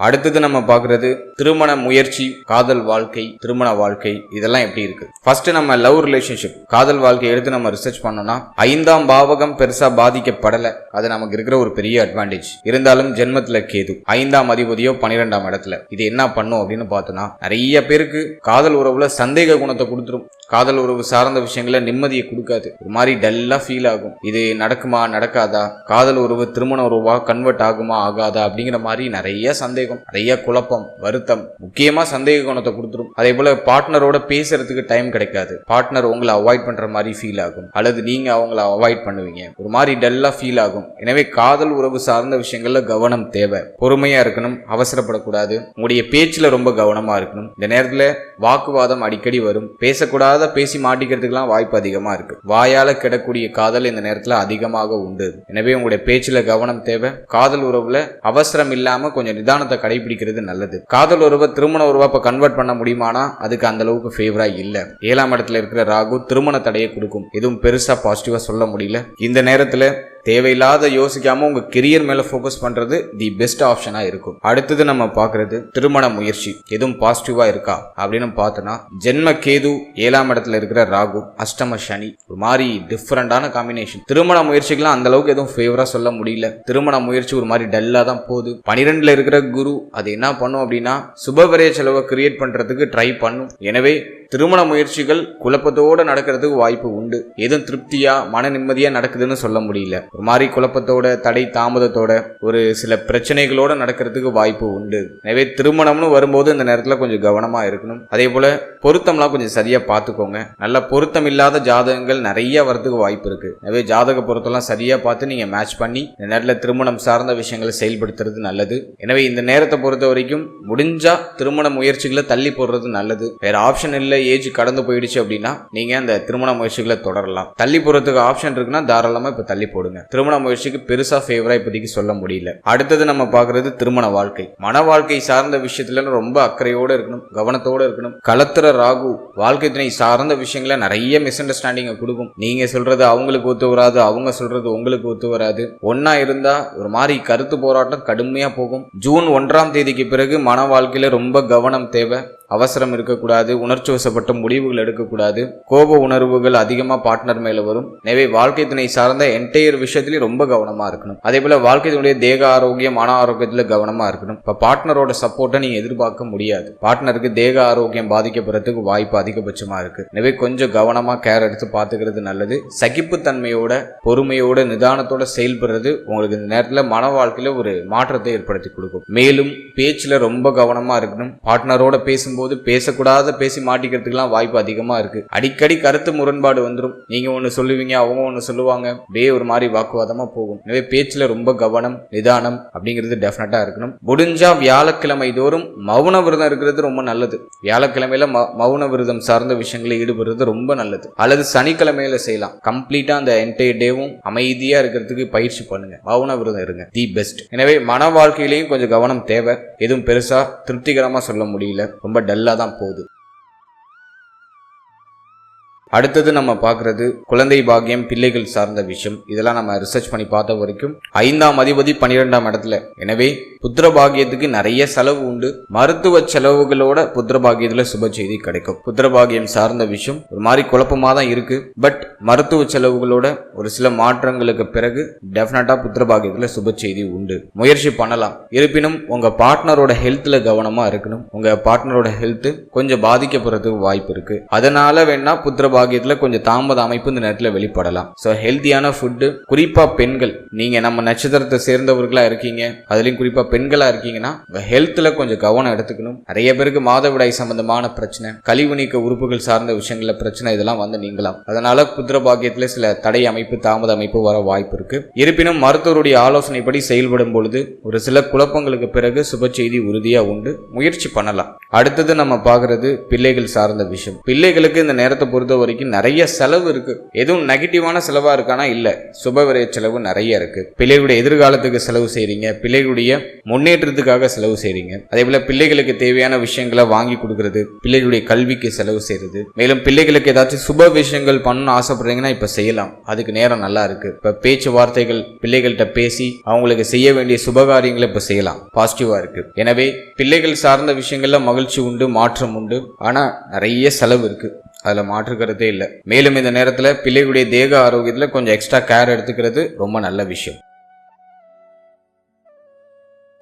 Speaker 1: அடுத்தது நம்ம பாக்குறது திருமண முயற்சி, காதல் வாழ்க்கை, திருமண வாழ்க்கை, இதெல்லாம் எப்படி இருக்கு. ஃபர்ஸ்ட் நம்ம லவ் ரிலேஷன்ஷிப், காதல் வாழ்க்கை எடுத்து நம்ம ரிசர்ச் பண்ணோம்னா 5ஆம் பாவகம் பெருசா பாதிக்கப்படல. அது நமக்கு இருக்கிற ஒரு பெரிய அட்வான்டேஜ். இருந்தாலும் ஜென்மத்துல கேது 5ஆம் அதிபதியோ 12ஆம் இடத்துல. இது என்ன பண்ணும் அப்படின்னு பார்த்தோம்னா, நிறைய பேருக்கு காதல் உறவுல சந்தேக குணத்தை கொடுத்துரும். காதல் உறவு சார்ந்த விஷயங்கள நிம்மதியை கொடுக்காது. ஒரு மாதிரி டல்லா ஃபீல் ஆகும். இது நடக்குமா நடக்காதா, காதல் உறவு திருமண உறவா கன்வெர்ட் ஆகுமா ஆகாதா அப்படிங்கிற மாதிரி நிறைய சந்தேகம், நிறைய குழப்பம், வருத்தம், முக்கியமா சந்தேக குணத்தை கொடுத்துரும். அதே போல பார்ட்னரோட பேசுறதுக்கு டைம் கிடைக்காது. பார்ட்னர் உங்களை அவாய்ட் பண்ற மாதிரி ஃபீல் ஆகும், அல்லது நீங்க அவங்கள அவாய்ட் பண்ணுவீங்க. ஒரு மாதிரி டல்லா ஃபீல் ஆகும். எனவே காதல் உறவு சார்ந்த விஷயங்கள்ல கவனம் தேவை. பொறுமையா இருக்கணும், அவசரப்படக்கூடாது. உங்களுடைய பேச்சுல ரொம்ப கவனமா இருக்கணும். இந்த நேரத்துல வாக்குவாதம் அடிக்கடி வரும். பேசக்கூடாத பேசி மாட்டிக்கிறதுக்கெல்லாம் வாய்ப்பு அதிகமா இருக்கு. வாயால கிடக்கூடிய காதல் இந்த நேரத்துல அதிகமாக உண்டு. எனவே உங்களுடைய பேச்சுல கவனம் தேவை. காதல் உறவுல அவசரம் இல்லாம கொஞ்சம் நிதானத்தை கடைபிடிக்கிறது நல்லது. காதல் உறவை திருமண உறவா இப்ப கன்வெர்ட் பண்ண முடியுமானா அதுக்கு அந்த அளவுக்கு ஃபேவரா இல்ல. 7ஆம் இடத்துல இருக்கிற ராகு திருமண தடையை கொடுக்கும். எதுவும் பெருசா பாசிட்டிவா சொல்ல முடியல. இந்த நேரத்துல தேவையில்லாத யோசிக்காம உங்க கெரியர் மேல போக்கஸ் பண்றது தி பெஸ்ட் ஆப்ஷனா இருக்கும். அடுத்தது நம்ம பாக்குறது திருமண முயற்சி, எதுவும் பாசிட்டிவா இருக்கா அப்படின்னு பார்த்தோம்னா, ஜென்ம கேது 7ஆம் இடத்துல இருக்கிற ராகு, அஷ்டம சனி, ஒரு மாதிரி டிஃபரெண்டான காம்பினேஷன். திருமண முயற்சிக்கெல்லாம் அந்த அளவுக்கு எதுவும் ஃபேவரா சொல்ல முடியல. திருமண முயற்சி ஒரு மாதிரி டல்லா தான் போகுது. 12ல இருக்கிற குரு அது என்ன பண்ணும் அப்படின்னா, சுபவிரய செலவை கிரியேட் பண்றதுக்கு ட்ரை பண்ணும். எனவே திருமண முயற்சிகள் குழப்பத்தோட நடக்கிறதுக்கு வாய்ப்பு உண்டு. எதுவும் திருப்தியா மன நிம்மதியா நடக்குதுன்னு சொல்ல முடியல. ஒரு மாதிரி குழப்பத்தோட, தடை தாமதத்தோட, ஒரு சில பிரச்சனைகளோட நடக்கிறதுக்கு வாய்ப்பு உண்டு. எனவே திருமணம்னு வரும்போது இந்த நேரத்துல கொஞ்சம் கவனமா இருக்கணும். அதே போல பொருத்தம்லாம் கொஞ்சம் சரியா பார்த்துக்கோங்க. நல்ல பொருத்தம் இல்லாத ஜாதகங்கள் நிறைய வரதுக்கு வாய்ப்பு இருக்கு. எனவே ஜாதக பொருத்தம்லாம் சரியா பார்த்து நீங்க மேட்ச் பண்ணி இந்த நேரத்துல திருமணம் சார்ந்த விஷயங்களை செயல்படுத்துறது நல்லது. எனவே இந்த நேரத்தை பொறுத்த வரைக்கும் முடிஞ்சா திருமண முயற்சிகளை தள்ளி போடுறது நல்லது. வேற ஆப்ஷன் இல்லை, ஏஜ் கடந்து போயிடுச்சு அப்படின்னா நீங்க அந்த திருமண முயற்சிகளை தொடரலாம். தள்ளி போறதுக்கு ஆப்ஷன் இருக்குன்னா தாராளமா இப்ப தள்ளி போடுங்க. திருமண முயற்சிக்கு பெருசா ஃபேவரா இப்போதைக்கு சொல்ல முடியல. அடுத்தது நம்ம பாக்குறது திருமண வாழ்க்கை. மன வாழ்க்கை சார்ந்த விஷயத்துல ரொம்ப அக்கறையோட இருக்கணும், கவனத்தோட இருக்கணும். களத்திர ராகு வாழ்க்கை துணை சார்ந்த விஷயங்கள நிறைய மிஸ் அண்டர்ஸ்டாண்டிங் கொடுக்கும். நீங்க சொல்றது அவங்களுக்கு ஒத்து வராது, அவங்க சொல்றது உங்களுக்கு ஒத்து வராது. ஒன்னா இருந்தா ஒரு மாதிரி கருத்து போராட்டம் கடுமையா போகும். ஜூன் 1ஆம் தேதிக்கு பிறகு மன வாழ்க்கையில ரொம்ப கவனம் தேவை. அவசரம் இருக்கக்கூடாது, உணர்ச்சி வசப்பட்ட முடிவுகள் எடுக்கக்கூடாது. கோப உணர்வுகள் அதிகமா பார்ட்னர் மேல வரும். எனவே வாழ்க்கை துணை சார்ந்த என்டையர் விஷயத்திலயும் ரொம்ப கவனமா இருக்கணும். அதே போல வாழ்க்கை துணையுடைய தேக ஆரோக்கியம், மன ஆரோக்கியத்துல கவனமா இருக்கணும். இப்ப பார்ட்னரோட சப்போர்ட்டை நீங்க எதிர்பார்க்க முடியாது. பார்ட்னருக்கு தேக ஆரோக்கியம் பாதிக்கப்படுறதுக்கு வாய்ப்பு அதிகபட்சமா இருக்கு. எனவே கொஞ்சம் கவனமா கேர் எடுத்து பாத்துக்கிறது நல்லது. சகிப்புத்தன்மையோட, பொறுமையோட, நிதானத்தோட செயல்படுறது உங்களுக்கு இந்த நேரத்துல மன வாழ்க்கையில ஒரு மாற்றத்தை ஏற்படுத்தி கொடுக்கும். மேலும் பேச்சுல ரொம்ப கவனமா இருக்கணும். பார்ட்னரோட பேசும்போது பேசும்போது பேசி மாட்டிக்கிறதுக்குலாம் வாய்ப்பு அதிகமா இருக்கு. அடிக்கடி கருத்து முரண்பாடு வந்துடும். நீங்க ஒண்ணு சொல்லுவீங்க, அவங்க ஒண்ணு சொல்லுவாங்க, அப்படியே ஒரு மாதிரி வாக்குவாதமா போகும். எனவே பேச்சுல ரொம்ப கவனம், நிதானம் அப்படிங்கிறது டெஃபினட்டா இருக்கணும். முடிஞ்சா வியாழக்கிழமை தோறும் மௌன விரதம் இருக்கிறது ரொம்ப நல்லது. வியாழக்கிழமையில மௌன விரதம் சார்ந்த விஷயங்களை ஈடுபடுறது ரொம்ப நல்லது. அல்லது சனிக்கிழமையில செய்யலாம். கம்ப்ளீட்டா அந்த என்டையர் டேவும் அமைதியா இருக்கிறதுக்கு பயிற்சி பண்ணுங்க. மௌன விரதம் இருங்க, தி பெஸ்ட். எனவே மன வாழ்க்கையிலையும் கொஞ்சம் கவனம் தேவை. எதுவும் பெருசா திருப்திகரமா சொல்ல முடியல, ரொம்ப டல்லா தான் போகுது. அடுத்தது நம்ம பார்க்கறது குழந்தை பாக்கியம், பிள்ளைகள் சார்ந்த விஷயம். இதெல்லாம் நம்ம ரிசர்ச் பண்ணி பார்த்த வரைக்கும் 5ஆம் அதிபதி 12ஆம் இடத்துல. எனவே புத்திர பாகியத்துக்கு நிறைய செலவு உண்டு. மருத்துவ செலவுகளோட புத்திர பாகியத்துல சுப செய்தி கிடைக்கும். புத்திர பாகியம் சார்ந்த விஷயம் ஒரு மாதிரி குழப்பமா தான் இருக்கு. பட் மருத்துவ செலவுகளோட ஒரு சில மாற்றங்களுக்கு பிறகு டெஃபினட்டா புத்திர பாகியத்துல சுப செய்தி உண்டு. முயற்சி பண்ணலாம். இருப்பினும் உங்க பார்ட்னரோட ஹெல்த்ல கவனமா இருக்கணும். உங்க பார்ட்னரோட ஹெல்த் கொஞ்சம் பாதிக்கப்படுறதுக்கு வாய்ப்பு இருக்கு. அதனால வேணா புத்திர பாகியத்துல கொஞ்சம் தாமத அமைப்பு இந்த நேரத்துல வெளிப்படலாம். சோ ஹெல்த்தியான ஃபுட்டு, குறிப்பா பெண்கள், நீங்க நம்ம நட்சத்திரத்தை சேர்ந்தவர்களா இருக்கீங்க, அதுலயும் குறிப்பா பெண்களா இருக்கீங்கன்னா ஹெல்த்ல கொஞ்சம் கவனம் எடுத்துக்கணும். நிறைய பேருக்கு மாதவிடாய் சம்பந்தமான பிரச்சனை, கழிவு நீக்க உறுப்புகள் சார்ந்த விஷயங்கள பிரச்சனை, இதெல்லாம் வந்து நீங்களாம். அதனால புத்திர பாக்கியத்துல சில தடை அமைப்பு, தாமத அமைப்பு வர வாய்ப்பு இருக்கு. இருப்பினும் மருத்துவருடைய ஆலோசனைப்படி செயல்படும் பொழுது ஒரு சில குழப்பங்களுக்கு பிறகு சுப செய்தி உறுதியா உண்டு. முயற்சி பண்ணலாம். அடுத்தது நம்ம பார்க்கறது பிள்ளைகள் சார்ந்த விஷயம். பிள்ளைகளுக்கு இந்த நேரத்தை பொறுத்த வரைக்கும் நிறைய செலவு இருக்கு. எதுவும் நெகட்டிவான செலவா இருக்கானா இல்ல, சுபவிரய செலவு நிறைய இருக்கு. பிள்ளைகளுடைய எதிர்காலத்துக்கு செலவு செய்றீங்க, பிள்ளைகளுடைய முன்னேற்றத்துக்காக செலவு செய்றீங்க. அதே போல பிள்ளைகளுக்கு தேவையான விஷயங்களை வாங்கி கொடுக்கறது, பிள்ளைகளுடைய கல்விக்கு செலவு செய்யறது, மேலும் பிள்ளைகளுக்கு ஏதாச்சும் சுப விஷயங்கள் பண்ணணும்னு ஆசைப்படுறீங்கன்னா இப்ப செய்யலாம். அதுக்கு நேரம் நல்லா இருக்கு. இப்ப பேச்சுவார்த்தைகள் பிள்ளைகள்கிட்ட பேசி அவங்களுக்கு செய்ய வேண்டிய சுபகாரியங்களை இப்ப செய்யலாம். பாசிட்டிவா இருக்கு. எனவே பிள்ளைகள் சார்ந்த விஷயங்கள்ல மகிழ்ச்சி உண்டு, மாற்றம் உண்டு. ஆனா நிறைய செலவு இருக்கு, அதுல மாற்றுக்கிறதே இல்லை. மேலும் இந்த நேரத்துல பிள்ளைகளுடைய தேக ஆரோக்கியத்துல கொஞ்சம் எக்ஸ்ட்ரா கேர் எடுத்துக்கிறது ரொம்ப நல்ல விஷயம்.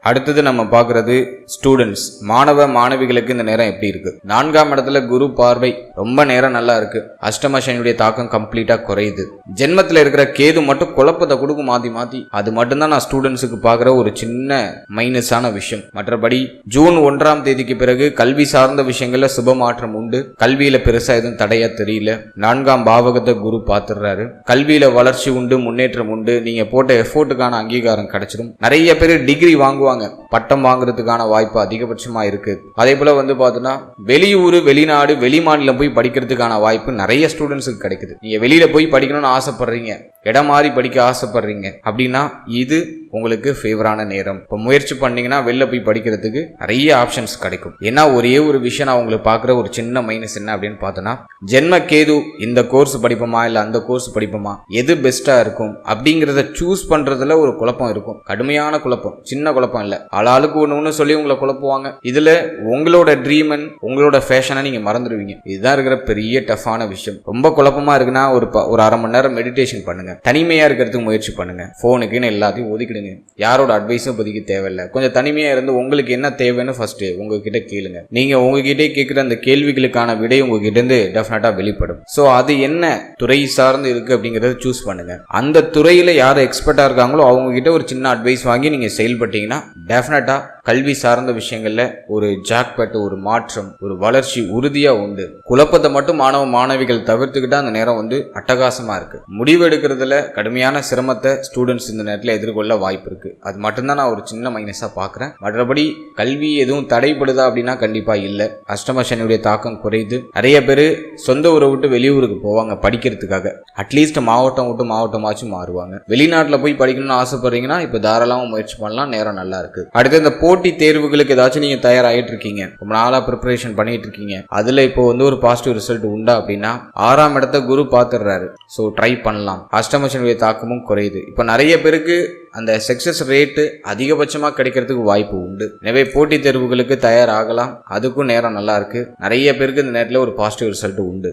Speaker 1: அடுத்தது நம்ம பார்க்கறது ஸ்டூடெண்ட்ஸ், மாணவ மாணவிகளுக்கு இந்த நேரம் எப்படி இருக்கு. 4ஆம் இடத்துல குரு பார்வை ரொம்ப நேரம் நல்லா இருக்கு. அஷ்டம சனியுடைய தாக்கம் கம்ப்ளீட்டா குறையுது. ஜென்மத்துல இருக்கிற கேது மட்டும் குழப்பத்தை கொடுக்கும் மாத்தி. அது மட்டும்தான் நான் ஸ்டூடெண்ட்ஸுக்கு பார்க்குற ஒரு சின்ன மைனஸான விஷயம். மற்றபடி ஜூன் 1ஆம் தேதிக்கு பிறகு கல்வி சார்ந்த விஷயங்கள்ல சுப மாற்றம் உண்டு. கல்வியில பெருசா எதுவும் தடையா தெரியல. 4ஆம் பாவகத்தை குரு பார்த்துடுறாரு. கல்வியில வளர்ச்சி உண்டு, முன்னேற்றம் உண்டு. நீங்க போட்ட எஃபோர்ட்டுக்கான அங்கீகாரம் கிடைச்சிடும். நிறைய பேர் டிகிரி வாங்குவாங்க, பட்டம் வாங்குறதுக்கான வாய்ப்பு அதிகபட்சமா இருக்கு. அதே போல வந்து பார்த்தோன்னா வெளியூர், வெளிநாடு, வெளி மாநிலம் போய் படிக்கிறதுக்கான வாய்ப்பு நிறைய ஸ்டூடெண்ட்ஸுக்கு கிடைக்குது. நீங்க வெளியில போய் படிக்கணும்னு ஆசைப்படுறீங்க, இடம் மாறி படிக்க ஆசைப்படுறீங்க அப்படின்னா இது உங்களுக்கு ஃபேவரான நேரம். இப்போ முயற்சி பண்ணீங்கன்னா வெளில போய் படிக்கிறதுக்கு நிறைய ஆப்ஷன்ஸ் கிடைக்கும். ஏன்னா ஒரே ஒரு விஷயம் நான் உங்களுக்கு பார்க்குற ஒரு சின்ன மைனஸ் என்ன அப்படின்னு பார்த்தோன்னா, ஜென்ம கேது இந்த கோர்ஸ் படிப்போமா இல்லை அந்த கோர்ஸ் படிப்போமா, எது பெஸ்டா இருக்கும் அப்படிங்கிறத சூஸ் பண்றதுல ஒரு குழப்பம் இருக்கும். கடுமையான குழப்பம், சின்ன குழப்பம் இல்லை. ஆளாளுக்கு ஒன்று சொல்லி உங்களை குழப்புவாங்க. இதுல உங்களோட ட்ரீமன், உங்களோட ஃபேஷனை நீங்க மறந்துடுவீங்க. இதுதான் இருக்கிற பெரிய டஃப்பான விஷயம். ரொம்ப குழப்பமா இருக்குன்னா ஒரு அரை மணி நேரம் மெடிடேஷன் பண்ணுங்க. தனிமையா இருக்கிறதுக்கு முயற்சி பண்ணுங்க. போனுக்குன்னு எல்லாத்தையும் ஒதுக்கிடுங்க. யாரோட அட்வைஸும் இப்போதைக்கு தேவையில்லை. கொஞ்சம் தனிமையா இருந்து உங்களுக்கு என்ன தேவைன்னு ஃபர்ஸ்ட் உங்ககிட்ட கேளுங்க. நீங்க உங்ககிட்ட கேட்கிற அந்த கேள்விகளுக்கான விடை உங்ககிட்ட இருந்து டெஃபினட்டா வெளிப்படும். சோ அது என்ன துறை சார்ந்து இருக்கு அப்படிங்கறத சூஸ் பண்ணுங்க. அந்த துறையில யார் எக்ஸ்பர்ட்டா இருக்காங்களோ அவங்க கிட்ட ஒரு சின்ன அட்வைஸ் வாங்கி நீங்க செயல்பட்டீங்கன்னா டெஃபினட்டா கல்வி சார்ந்த விஷயங்கள்ல ஒரு ஜாக்பேட், ஒரு மாற்றம், ஒரு வளர்ச்சி உறுதியா உண்டு. குழப்பத்தை மட்டும் மாணவ மாணவிகள் தவிர்த்துக்கிட்டா அந்த நேரம் வந்து அட்டகாசமா இருக்கு. முடிவு எடுக்கிறதுல கடுமையான சிரமத்தை ஸ்டூடெண்ட்ஸ் இந்த நேரத்தில் எதிர்கொள்ள வாய்ப்பு இருக்கு. அது மட்டும்தான் நான் ஒரு சின்ன மைனஸா பாக்குறேன். மற்றபடி கல்வி எதுவும் தடைப்படுதா அப்படின்னா கண்டிப்பா இல்லை. அஷ்டம சனியுடைய தாக்கம் குறையுது. நிறைய பேர் சொந்த ஊரை விட்டு வெளியூருக்கு போவாங்க படிக்கிறதுக்காக. அட்லீஸ்ட் மாவட்டம் விட்டு மாவட்டமாச்சும் மாறுவாங்க. வெளிநாட்டுல போய் படிக்கணும்னு ஆசைப்படுறீங்கன்னா இப்ப தாராளமா முயற்சி பண்ணலாம். நேரம் நல்லா இருக்கு. அடுத்து இந்த போட்டி தேர்வுகளுக்கு ஏதாச்சும் நீங்க தயாராகிட்டு இருக்கீங்க, ரொம்ப நாளா ப்ரிப்பரேஷன் பண்ணிட்டு இருக்கீங்க, அதுல இப்போ வந்து ஒரு பாசிட்டிவ் ரிசல்ட் உண்டா அப்படின்னா 6ஆம் இடத்தை குரு பார்த்துடுறாரு. ஸோ ட்ரை பண்ணலாம். அஷ்டம சனியுடைய தாக்கமும் குறையுது. இப்போ நிறைய பேருக்கு அந்த சக்சஸ் ரேட்டு அதிகபட்சமா கிடைக்கிறதுக்கு வாய்ப்பு உண்டு. எனவே போட்டித் தேர்வுகளுக்கு தயாராகலாம். அதுக்கும் நேரம் நல்லா இருக்கு. நிறைய பேருக்கு இந்த நேரத்தில் ஒரு பாசிட்டிவ் ரிசல்ட் உண்டு.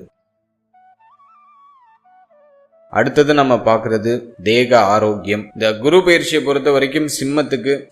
Speaker 1: அடுத்தது நம்ம பார்க்கறது தேக ஆரோக்கியம். இந்த குரு பயிற்சியை பொறுத்த வரைக்கும்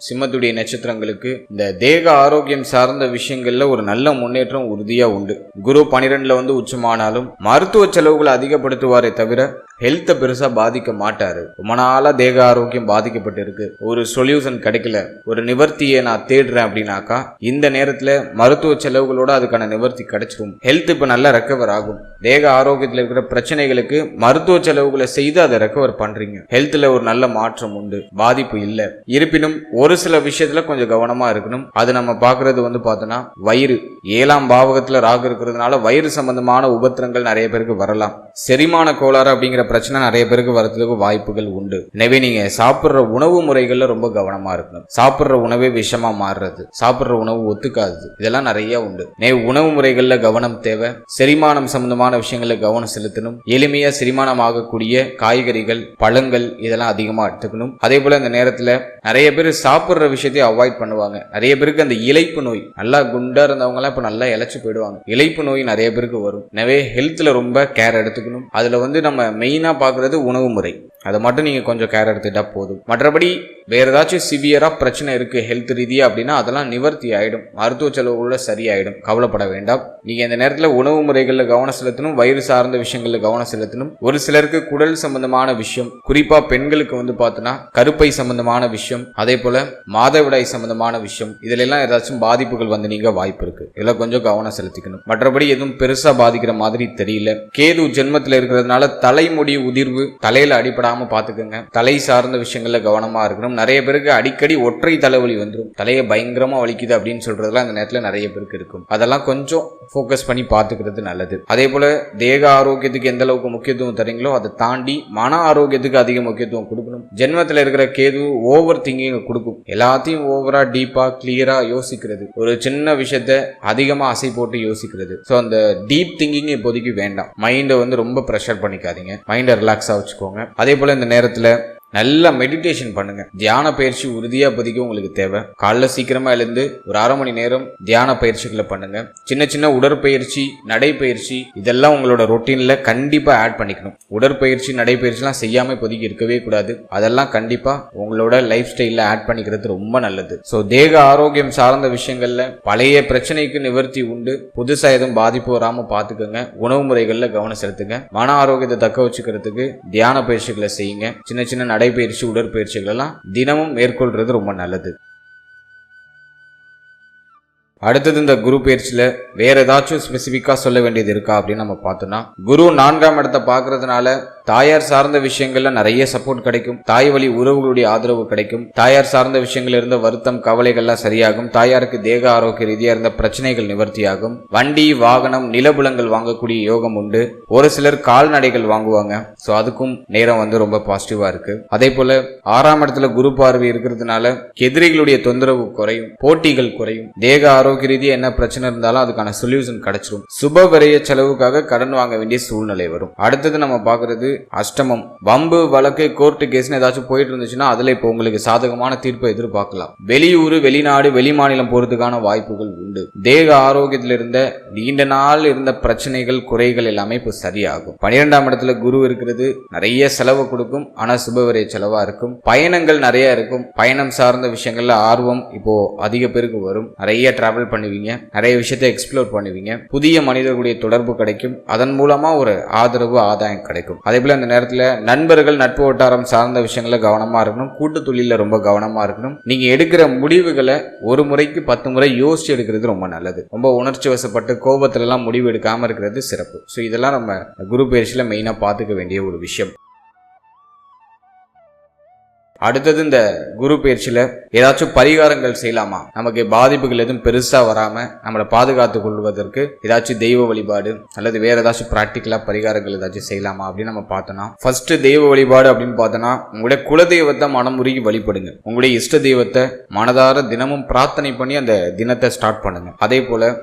Speaker 1: சிம்மத்துடைய நட்சத்திரங்களுக்கு இந்த தேக ஆரோக்கியம் சார்ந்த விஷயங்கள்ல ஒரு நல்ல முன்னேற்றம் உறுதியா உண்டு. குரு 12ல வந்து உச்சமானாலும் மருத்துவ செலவுகளை அதிகப்படுத்துவாரே தவிர ஹெல்த்தை பெருசா பாதிக்க மாட்டாரு. ரொம்ப நாளா தேக ஆரோக்கியம் பாதிக்கப்பட்டு இருக்கு, ஒரு சொல்யூஷன் கிடைக்கல, ஒரு நிவர்த்தியை நான் தேடுறேன் அப்படின்னாக்கா இந்த நேரத்துல மருத்துவ செலவுகளோட அதுக்கான நிவர்த்தி கிடைச்சிடும். ஹெல்த் இப்ப நல்லா ரெக்கவர் ஆகும். தேக ஆரோக்கியத்தில் இருக்கிற பிரச்சனைகளுக்கு மருத்துவ செலவுகளை செய்து அதை ரெக்கவர் பண்றீங்க. ஹெல்த்ல ஒரு நல்ல மாற்றம் உண்டு, பாதிப்பு இல்ல. இருப்பினும் ஒரு சில விஷயத்துல கொஞ்சம் கவனமா இருக்கணும். அது நம்ம பாக்குறது பார்த்தோம்னா வயிறு 7ஆம் பாவகத்துல ராகு இருக்கிறதுனால வயிறு சம்பந்தமான உபத்திரங்கள் நிறைய பேருக்கு வரலாம். செரிமான கோளாறு அப்படிங்கிற பிரச்சனை நிறைய பேருக்கு வரதுக்கு வாய்ப்புகள் உண்டு. எனவே நீங்க சாப்பிடுற உணவு முறைகள்ல ரொம்ப கவனமா இருக்கணும். சாப்பிடுற உணவே விஷமா மாறுறது, சாப்பிடுற உணவு ஒத்துக்காது, இதெல்லாம் நிறைய உண்டு. உணவு முறைகள்ல கவனம் தேவை. செரிமானம் சம்பந்தமான விஷயங்கள்ல கவனம் செலுத்தணும். எளிமையா செரிமானம் ஆகக்கூடிய காய்கறிகள், பழங்கள் இதெல்லாம் அதிகமா எடுத்துக்கணும். அதே போல இந்த நேரத்துல நிறைய பேர் சாப்பிடுற விஷயத்தை அவாய்ட் பண்ணுவாங்க. நிறைய பேருக்கு அந்த இளைப்பு நோய், நல்லா குண்டா இருந்தவங்க எல்லாம் இப்ப நல்லா இழைச்சு போயிடுவாங்க. இளைப்பு நோய் நிறைய பேருக்கு வரும். எனவே ஹெல்த்ல ரொம்ப கேர் எடுத்துக்கணும். அதுல நம்ம மெயினா பாக்குறது உணவு முறை, அதை மட்டும் நீங்க கொஞ்சம் கேர் எடுத்துட்டா போதும். மற்றபடி வேற ஏதாச்சும் சிவியரா பிரச்சனை இருக்கு ஹெல்த் ரீதியா அப்படின்னா அதெல்லாம் நிவர்த்தி ஆயிடும், மருத்துவ செலவுகளோட சரியாயிடும், கவலைப்பட வேண்டாம். நீங்க இந்த நேரத்துல உணவு முறைகள்ல கவனம் செலுத்தணும், வயிறு சார்ந்த விஷயங்கள்ல கவனம் செலுத்தணும். ஒரு சிலருக்கு குடல் சம்பந்தமான விஷயம், குறிப்பா பெண்களுக்கு பார்த்தோன்னா கருப்பை சம்பந்தமான விஷயம், அதே போல மாதவிடாய் சம்பந்தமான விஷயம், இதுல எல்லாம் ஏதாச்சும் பாதிப்புகள் நீங்க வாய்ப்பு இருக்கு. இதெல்லாம் கொஞ்சம் கவனம் செலுத்திக்கணும். மற்றபடி எதுவும் பெருசா பாதிக்கிற மாதிரி தெரியல. கேது ஜென்மத்துல இருக்கிறதுனால தலைமுடி உதிர்வு, தலையில அடிப்படாம பாத்துக்கோங்க. தலை சார்ந்த விஷயங்கள்ல கவனமா இருக்கணும். நிறைய பேருக்கு அடிக்கடி ஒற்றை தலைவலி வந்துடும், தலையை பயங்கரமா வலிக்குது அப்படின்னு சொல்றதுலாம் இந்த நேரத்துல நிறைய பேருக்கு இருக்கும். அதெல்லாம் கொஞ்சம் ஃபோக்கஸ் பண்ணி பார்த்துக்கிறது நல்லது. அதே போல தேக ஆரோக்கியத்துக்கு எந்த அளவுக்கு முக்கியத்துவம் தரீங்களோ அதை தாண்டி மன ஆரோக்கியத்துக்கு அதிக முக்கியத்துவம் கொடுக்கணும். ஜென்மத்தில் இருக்கிற கேது ஓவர் திங்கிங் கொடுக்கும். எல்லாத்தையும் ஓவரா டீப்பா கிளியரா யோசிக்கிறது, ஒரு சின்ன விஷயத்த அதிகமா அசை போட்டு யோசிக்கிறது. ஸோ அந்த டீப் திங்கிங் இப்போதைக்கு வேண்டாம். மைண்டை ரொம்ப ப்ரெஷர் பண்ணிக்காதீங்க, மைண்டை ரிலாக்ஸா வச்சுக்கோங்க. அதே போல இந்த நேரத்துல நல்லா மெடிடேஷன் பண்ணுங்க. தியான பயிற்சி உறுதியா இப்போதைக்கு உங்களுக்கு தேவை. காலைல சீக்கிரமா எழுந்து ஒரு 1/2 மணி நேரம் தியான பயிற்சிகளை பண்ணுங்க. சின்ன சின்ன உடற்பயிற்சி, நடைப்பயிற்சி இதெல்லாம் உங்களோட ரொட்டீன்ல கண்டிப்பா ஆட் பண்ணிக்கணும். உடற்பயிற்சி, நடைப்பயிற்சிலாம் செய்யாம இப்போதைக்கு இருக்கவே கூடாது. அதெல்லாம் கண்டிப்பா உங்களோட லைஃப் ஸ்டைல்ல ஆட் பண்ணிக்கிறது ரொம்ப நல்லது. ஸோ தேக ஆரோக்கியம் சார்ந்த விஷயங்கள்ல பழைய பிரச்சனைக்கு நிவர்த்தி உண்டு. புதுசா எதுவும் பாதிப்பு வராம பாத்துக்கோங்க. உணவு முறைகள்ல கவனம் செலுத்துங்க. மன ஆரோக்கியத்தை தக்க வச்சுக்கிறதுக்கு தியான பயிற்சிகளை செய்யுங்க. சின்ன சின்ன நடைபயிற்சி, உடற்பயிற்சிகள் எல்லாம் தினமும் மேற்கொள்றது ரொம்ப நல்லது. அடுத்தது இந்த குரு பயிற்சியில வேற ஏதாச்சும் ஸ்பெசிபிக்கா சொல்ல வேண்டியது இருக்கா அப்படின்னு நம்ம பார்த்தோம்னா, குரு 4ஆம் இடத்தை பார்க்கறதுனால தாயார் சார்ந்த விஷயங்கள்ல நிறைய சப்போர்ட் கிடைக்கும். தாய் வழி உறவுகளுடைய ஆதரவு கிடைக்கும். தாயார் சார்ந்த விஷயங்கள் இருந்த வருத்தம், கவலைகள்லாம் சரியாகும். தாயாருக்கு தேக ஆரோக்கிய ரீதியா இருந்த பிரச்சனைகள் நிவர்த்தியாகும். வண்டி, வாகனம், நிலபுலங்கள் வாங்கக்கூடிய யோகம் உண்டு. ஒரு சிலர் கால்நடைகள் வாங்குவாங்க. ஸோ அதுக்கும் நேரம் ரொம்ப பாசிட்டிவா இருக்கு. அதே போல 6ஆம் இடத்துல குரு பார்வை இருக்கிறதுனால எதிரிகளுடைய தொந்தரவு குறையும், போட்டிகள் குறையும். தேக ஆரோக்கிய ரீதியா என்ன பிரச்சனை இருந்தாலும் அதுக்கான சொல்யூஷன் கிடைச்சிடும். சுப விரைய செலவுக்காக கடன் வாங்க வேண்டிய சூழ்நிலை வரும். அடுத்தது நம்ம பார்க்கறது அஷ்டமம். வம்பு, வழக்கு, கோர்ட்டு கேஸ்னு ஏதாச்சும் போயிட்டு இருந்துச்சுன்னா அதுல இப்போ உங்களுக்கு சாதகமான தீர்ப்பை எதிர்பார்க்கலாம். வெளியூர், வெளிநாடு, வெளி மாநிலம் போறதுக்கான வாய்ப்புகள் உண்டு. தேக ஆரோக்கியத்தில் இருந்த நீண்ட நாள் இருந்த பிரச்சனைகள், குறைகள் எல்லாமே இப்போ சரியாகும். 12ஆம் இடத்துல குரு இருக்கிறது நிறைய செலவு கொடுக்கும். ஆனா சுபவிரைய செலவா இருக்கும். பயணங்கள் நிறைய இருக்கும். பயணம் சார்ந்த விஷயங்கள்ல ஆர்வம் இப்போ அதிக பேருக்கு வரும். நிறைய டிராவல் பண்ணுவீங்க, நிறைய விஷயத்தை எக்ஸ்ப்ளோர் பண்ணுவீங்க. புதிய மனிதர்களுடைய தொடர்பு கிடைக்கும். அதன் மூலமா ஒரு ஆதரவு, ஆதாயம் கிடைக்கும். அதே போல இந்த நேரத்துல நண்பர்கள், நட்பு வட்டாரம் சார்ந்த விஷயங்கள கவனமா இருக்கணும். கூட்டு தொழில ரொம்ப கவனமா இருக்கணும். நீங்க எடுக்கிற முடிவுகளை ஒரு முறைக்கு 10 முறை யோசிச்சு எடுக்கிறது ரொம்ப நல்லது. ரொம்ப உணர்ச்சி வசப்பட்டு கோபத்துல எல்லாம் முடிவு எடுக்காம இருக்கிறது சிறப்பு. ஸோ இதெல்லாம் நம்ம குரு பயிற்சியில மெயினா பார்த்துக்க வேண்டிய ஒரு விஷயம். அடுத்தது இந்த குரு பயிற்சியில ஏதாச்சும் பரிகாரங்கள் செய்யலாமா, நமக்கு பாதிப்புகள் எதுவும் பெருசா வராம நம்மளை பாதுகாத்துக் கொள்வதற்கு ஏதாச்சும் தெய்வ வழிபாடு அல்லது வேற ஏதாச்சும் பிராக்டிக்கலா பரிகாரங்கள் ஏதாச்சும் செய்யலாமா அப்படின்னு நம்ம பார்த்தோம்னா, ஃபர்ஸ்ட் தெய்வ வழிபாடு அப்படின்னு பார்த்தோம்னா உங்களுடைய குலதெய்வத்தை மனமுருகி வழிபடுங்க. உங்களுடைய இஷ்ட தெய்வத்தை மனதார தினமும் பிரார்த்தனை பண்ணி அந்த தினத்தை ஸ்டார்ட் பண்ணுங்க. அதே போல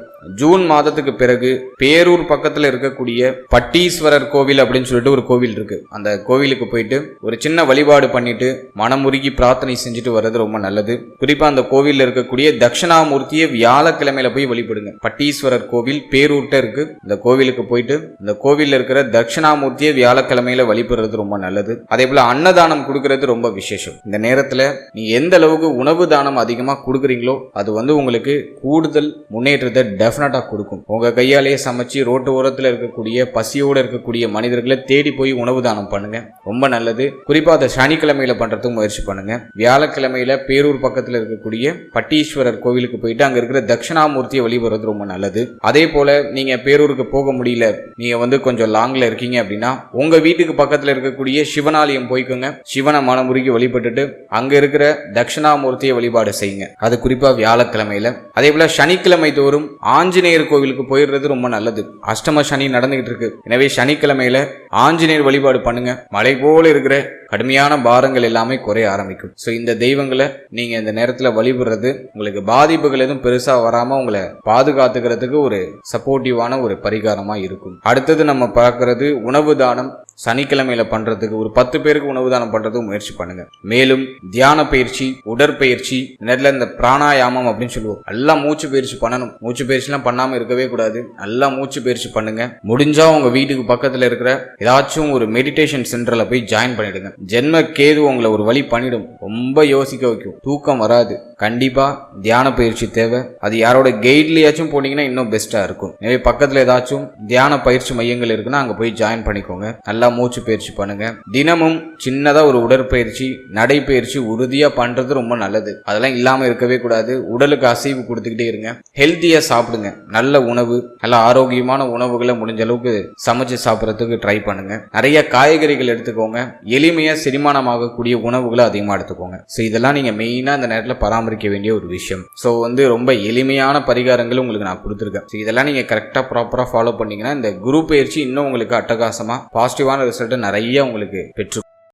Speaker 1: ஜூன் மாதத்துக்கு பிறகு பேரூர் பக்கத்துல இருக்கக்கூடிய பட்டீஸ்வரர் கோவில் அப்படின்னு சொல்லிட்டு ஒரு கோவில் இருக்கு. அந்த கோவிலுக்கு போயிட்டு ஒரு சின்ன வழிபாடு பண்ணிட்டு மனமுருகி பிரார்த்தனை செஞ்சுட்டு வர்றது ரொம்ப நல்லது. குறிப்பா அந்த கோவில்ல இருக்கக்கூடிய தட்சிணாமூர்த்தியை வியாழக்கிழமையில போய் வழிபடுங்க. பட்டீஸ்வரர் கோவில் பேரூர்ட்ட இருக்கு. இந்த கோவிலுக்கு போயிட்டு இந்த கோவில்ல இருக்கிற தட்சிணாமூர்த்தியை வியாழக்கிழமையில வழிபடுறது ரொம்ப நல்லது. அதே போல அன்னதானம் கொடுக்கறது ரொம்ப விசேஷம். இந்த நேரத்துல நீ எந்த அளவுக்கு உணவு தானம் அதிகமா கொடுக்குறீங்களோ அது உங்களுக்கு கூடுதல் முன்னேற்றத்தை டெஃபினட்டா கொடுக்கும். உங்க கையாலேயே சமைச்சு ரோட்டு ஓரத்துல இருக்கக்கூடிய பசியோட இருக்கக்கூடிய மனிதர்களை தேடி போய் உணவு தானம் பண்ணுங்க, ரொம்ப நல்லது. குறிப்பா அதை சனிக்கிழமையில பண்றதுக்கு முயற்சி பண்ணுங்க. வியாழக்கிழமையில பேரூர் பக்கத்துல இருக்கக்கூடிய பட்டீஸ்வரர் கோவிலுக்கு போயிட்டு அங்க இருக்கிற தட்சிணாமூர்த்தியை வழிபடுறது ரொம்ப நல்லது. அதே போல நீங்க பேரூருக்கு போக முடியல, நீங்க கொஞ்சம் லாங்ல இருக்கீங்க அப்படின்னா உங்க வீட்டுக்கு பக்கத்துல இருக்கக்கூடிய சிவனாலயம் போய்க்குங்க. சிவனை மனமுருகி வழிபட்டுட்டு அங்க இருக்கிற தட்சிணாமூர்த்தியை வழிபாடு செய்யுங்க. அது குறிப்பா வியாழக்கிழமையில. அதே போல சனிக்கிழமை தோறும் ஆஞ்சநேயர் கோவிலுக்கு போயிடுறது ரொம்ப நல்லது. அஷ்டம சனி நடந்துகிட்டு இருக்கு. எனவே சனிக்கிழமையில ஆஞ்சநேயர் வழிபாடு பண்ணுங்க. மலை போல இருக்கிற கடுமையான பாரங்கள் எல்லாமே குறைய ஆரம்பிக்கும். ஸோ இந்த தெய்வங்களை நீங்க இந்த நேரத்துல வழிபடுறது உங்களுக்கு பாதிப்புகள் எதுவும் பெருசா வராம உங்களை பாதுகாத்துக்கிறதுக்கு ஒரு சப்போர்ட்டிவான ஒரு பரிகாரமா இருக்கும். அடுத்தது நம்ம பார்க்கறது உணவு தானம். சனிக்கிழமையில பண்றதுக்கு ஒரு 10 பேருக்கு உணவு தானம் பண்றதுக்கு முயற்சி பண்ணுங்க. மேலும் தியான பயிற்சி, உடற்பயிற்சி, நேரில் இந்த பிராணாயாமம் அப்படின்னு சொல்லுவோம், நல்லா மூச்சு பயிற்சி பண்ணணும். மூச்சு பயிற்சி எல்லாம் பண்ணாம இருக்கவே கூடாது. நல்லா மூச்சு பயிற்சி பண்ணுங்க. முடிஞ்சா உங்க வீட்டுக்கு பக்கத்துல இருக்கிற ஏதாச்சும் ஒரு மெடிடேஷன் சென்டர்ல போய் ஜாயின் பண்ணிடுங்க. ஜென்ம கேது உங்களை ஒரு வழி பண்ணிடும், ரொம்ப யோசிக்க வைக்கும், தூக்கம் வராது. கண்டிப்பா தியான பயிற்சி தேவை. அது யாரோட கைட்லயாச்சும் போனீங்கன்னா இன்னும் பெஸ்டா இருக்கும். எனவே பக்கத்துல ஏதாச்சும் தியான பயிற்சி மையங்கள் இருக்குன்னா அங்க போய் ஜாயின் பண்ணிக்கோங்க. நல்லா மூச்சு பயிற்சி பண்ணுங்க. தினமும் சின்னதா ஒரு உடற்பயிற்சி, நடைப்பயிற்சி உறுதியா பண்றது ரொம்ப நல்லது. அதெல்லாம் இல்லாம இருக்கவே கூடாது. உடலுக்கு அசைவு கொடுத்துக்கிட்டே இருங்க. ஹெல்த்தியா சாப்பிடுங்க. நல்ல உணவு, நல்ல ஆரோக்கியமான உணவுகளை முடிஞ்ச அளவுக்கு சமைச்சு சாப்பிடறதுக்கு ட்ரை பண்ணுங்க. நிறைய காய்கறிகள் எடுத்துக்கோங்க. எளிமையா செரிமானமாகக்கூடிய உணவுகளை அதிகமா எடுத்துக்கோங்க. ஸோ இதெல்லாம் நீங்க மெயினா இந்த நேரத்தில் பராமரிக்க வேண்டிய ஒரு விஷயம். ஸோ ரொம்ப எளிமையான பரிகாரங்கள் உங்களுக்கு நான் கொடுத்துருக்கேன். ஸோ இதெல்லாம் நீங்க கரெக்டா ப்ராப்பரா ஃபாலோ பண்ணீங்கன்னா இந்த குரு பயிற்சி இன்னும் உங்களுக்கு அட்டகாசமா பாசிட்டிவான ரிசல்ட் நிறைய உங்களுக்கு பெற்று